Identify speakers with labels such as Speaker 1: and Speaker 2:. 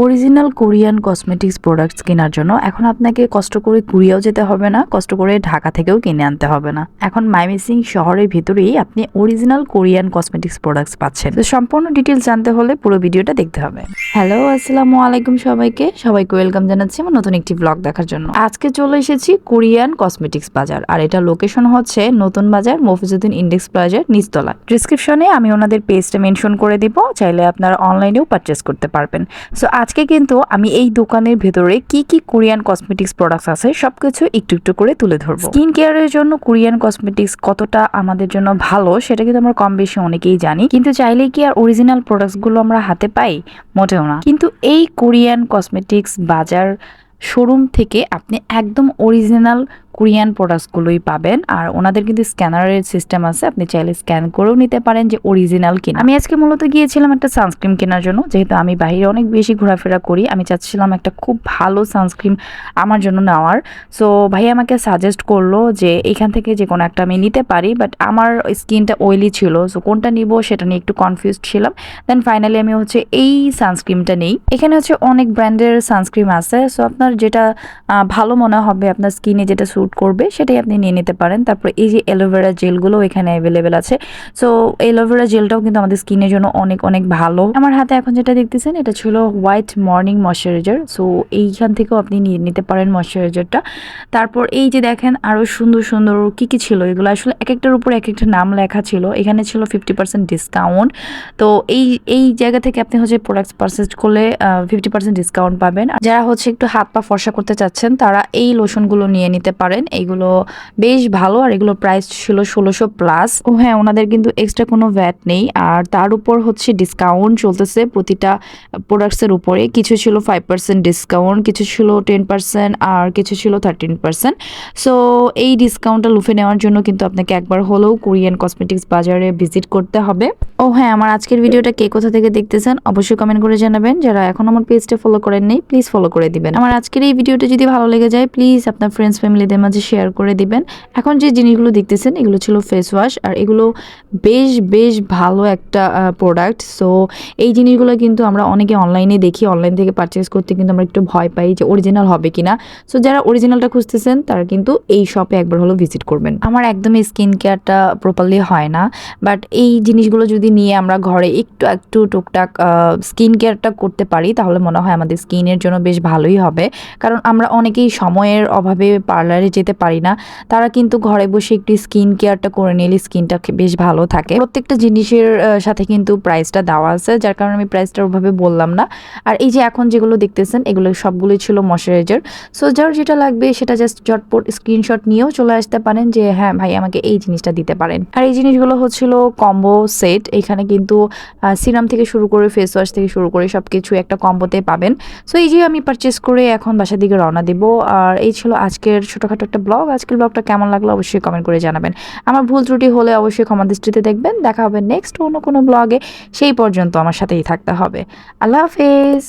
Speaker 1: Original Korean cosmetics products কেনার জন্য এখন আপনাকে কষ্ট করে কুরিয়াও যেতে হবে না, কষ্ট করে ঢাকা থেকেও কিনে আনতে হবে না। এখন মাইমিসিং শহরের ভিতরেই আপনি অরিজিনাল কোরিয়ান কসমেটিক্স প্রোডাক্টস পাচ্ছেন। তো সম্পূর্ণ ডিটেলস জানতে হলে পুরো ভিডিওটা দেখতে হবে। হ্যালো, আসসালামু আলাইকুম সবাইকে ওয়েলকাম জানাচ্ছি আমার নতুন একটি ব্লগ দেখার জন্য। আজকে চলে এসেছি কোরিয়ান কসমেটিক্স বাজার, আর এটা লোকেশন হচ্ছে নতুন বাজার, মফিজউদ্দিন ইন্ডেক্স প্লাজার নিচতলা। ডিসক্রিপশনে আমি ওনাদের পেজটা মেনশন করে দিব, চাইলে আপনারা অনলাইনেও পারচেস করতে পারবেন। সো আজকে কিন্তু আমি এই দোকানের ভেতরে কি কি কোরিয়ান কসমেটিক্স প্রোডাক্টস আছে সবকিছু একটু একটু করে তুলে ধরবো। স্কিন কেয়ারের জন্য কোরিয়ান কসমেটিক্স কতটা আমাদের জন্য ভালো সেটা কিন্তু আমরা কম বেশি অনেকেই জানি, কিন্তু চাইলেই কি আর অরিজিনাল প্রোডাক্টস গুলো আমরা হাতে পাই? মোটেও না। কিন্তু এই কোরিয়ান কসমেটিক্স বাজার শোরুম থেকে আপনি একদম অরিজিনাল কোরিয়ান প্রোডাক্টসগুলোই পাবেন। আর ওনাদের কিন্তু স্ক্যানারের সিস্টেম আছে, আপনি চাইলে স্ক্যান করেও নিতে পারেন যে অরিজিনাল কিনা। আমি আজকে মূলত গিয়েছিলাম একটা সানস্ক্রিন কেনার জন্য, যেহেতু আমি বাইরে অনেক বেশি ঘোরাফেরা করি, আমি চাচ্ছিলাম একটা খুব ভালো সানস্ক্রিন আমার জন্য নেওয়ার। সো ভাই আমাকে সাজেস্ট করলো যে এখান থেকে যে কোনো একটা আমি নিতে পারি, বাট আমার স্কিনটা অয়েলি ছিল, সো কোনটা নিব সেটা নিয়ে একটু কনফিউজড ছিলাম। দেন ফাইনালি আমি হচ্ছে এই সানস্ক্রিনটা নেই। এখানে হচ্ছে অনেক ব্র্যান্ডের সানস্ক্রিন আছে, সো আপনার যেটা ভালো মনে হবে, আপনার স্কিনে যেটা স্যুট করবে সেটাই আপনি নিয়ে নিতে পারেন। তারপর এই যে অ্যালোভেরা জেলগুলো এখানে অ্যাভেলেবেল আছে, সো অ্যালোভেরা জেলটাও কিন্তু আমাদের স্কিনের জন্য অনেক অনেক ভালো। আমার হাতে এখন যেটা দেখতেছেন এটা ছিল হোয়াইট মর্নিং ময়শ্চারাইজার, সো এইখান থেকেও আপনি নিয়ে নিতে পারেন ময়শ্চারাইজারটা। তারপর এই যে দেখেন আরও সুন্দর সুন্দর কি কি ছিল, এগুলো আসলে এক একটার উপর এক একটা নাম লেখা ছিল। এখানে ছিল 50% ডিসকাউন্ট। তো এই জায়গা থেকে আপনি হচ্ছে প্রোডাক্টস পারচেজ করলে 50% ডিসকাউন্ট পাবেন। যারা হচ্ছে একটু হাত পা ফর্সা করতে চাচ্ছেন তারা এই লোশনগুলো নিয়ে নিতে পারেন, এইগুলো বেশ ভালো। আর এগুলো প্রাইস ছিল 1600+। ও হ্যাঁ, ওনাদের কিন্তু এক্সট্রা কোনো ভ্যাট নেই, আর তার উপর হচ্ছে ডিসকাউন্ট চলতেছে প্রতিটা প্রোডাক্টসের উপরে। কিছু ছিল 5% ডিসকাউন্ট, কিছু ছিল 10%, আর কিছু ছিল 13%। সো এই ডিসকাউন্টটা লুফে নেওয়ার জন্য কিন্তু আপনাকে একবার হলেও কোরিয়ান কসমেটিক্স বাজারে ভিজিট করতে হবে। ও হ্যাঁ, আমার আজকের ভিডিওটা কে কোথা থেকে দেখতেছেন অবশ্যই কমেন্ট করে জানাবেন। যারা এখন আমার পেজটা ফলো করেন নেই প্লিজ ফলো করে দিবেন। আমার আজকের এই ভিডিওটা যদি ভালো লেগে যায় প্লিজ আপনার ফ্রেন্ডস ফ্যামিলিদের মাঝে শেয়ার করে দিবেন। এখন যে জিনিসগুলো দেখতেছেন এগুলো ছিল ফেস ওয়াশ, আর এগুলো বেশ বেশ ভালো একটা প্রোডাক্ট। সো এই জিনিসগুলো কিন্তু আমরা অনেকে অনলাইনে দেখি, অনলাইন থেকে পারচেস করতে কিন্তু আমরা একটু ভয় পাই যে অরিজিনাল হবে কিনা। সো যারা অরিজিনালটা খুঁজতেছেন তারা কিন্তু এই শপে একবার হলো ভিজিট করবেন। আমার একদমই স্কিন কেয়ারটা প্রপারলি হয় না, বাট এই জিনিসগুলো যদি নিয়ে আমরা ঘরে একটু একটু টুকটাক স্কিন কেয়ারটা করতে পারি তাহলে মনে হয় আমাদের স্কিনের জন্য বেশ ভালোই হবে। কারণ আমরা অনেকেই সময়ের অভাবে পার্লারে যেতে পারি না, তারা কিন্তু ঘরে বসে একটু স্কিন কেয়ারটা করে নিলে স্কিনটা বেশ ভালো থাকে। প্রত্যেকটা জিনিসের সাথে কিন্তু প্রাইসটা দেওয়া আছে, যার কারণে আমি প্রাইসটা ওভাবে বললাম না। আর এই যে এখন যেগুলো দেখতেছেন এগুলো সবগুলোই ছিল ময়শ্চারাইজার। সো যার যেটা লাগবে সেটা জাস্ট ঝটপট স্ক্রিনশট নিয়েও চলে আসতে পারেন যে হ্যাঁ ভাই আমাকে এই জিনিসটা দিতে পারেন। আর এই জিনিসগুলো হচ্ছিল কম্বো সেট, এখানে কিন্তু সিরাম থেকে শুরু করে ফেস ওয়াশ থেকে শুরু করে সবকিছু একটা কম্বোতে পাবেন। সো এই যে আমি পারচেস করে এখন বাসার দিকে রওনা দিব। আর এই ছিল আজকের ছোটখাটো একটা ব্লগ। আজকের ব্লগটা কেমন লাগলো অবশ্যই কমেন্ট করে জানাবেন। আমার ভুল ত্রুটি হলে অবশ্যই ক্ষমা দৃষ্টিতে দেখবেন। দেখা হবে নেক্সট অন্য কোনো ব্লগে, সেই পর্যন্ত আমার সাথেই থাকতে হবে। আল্লাহ হাফেজ।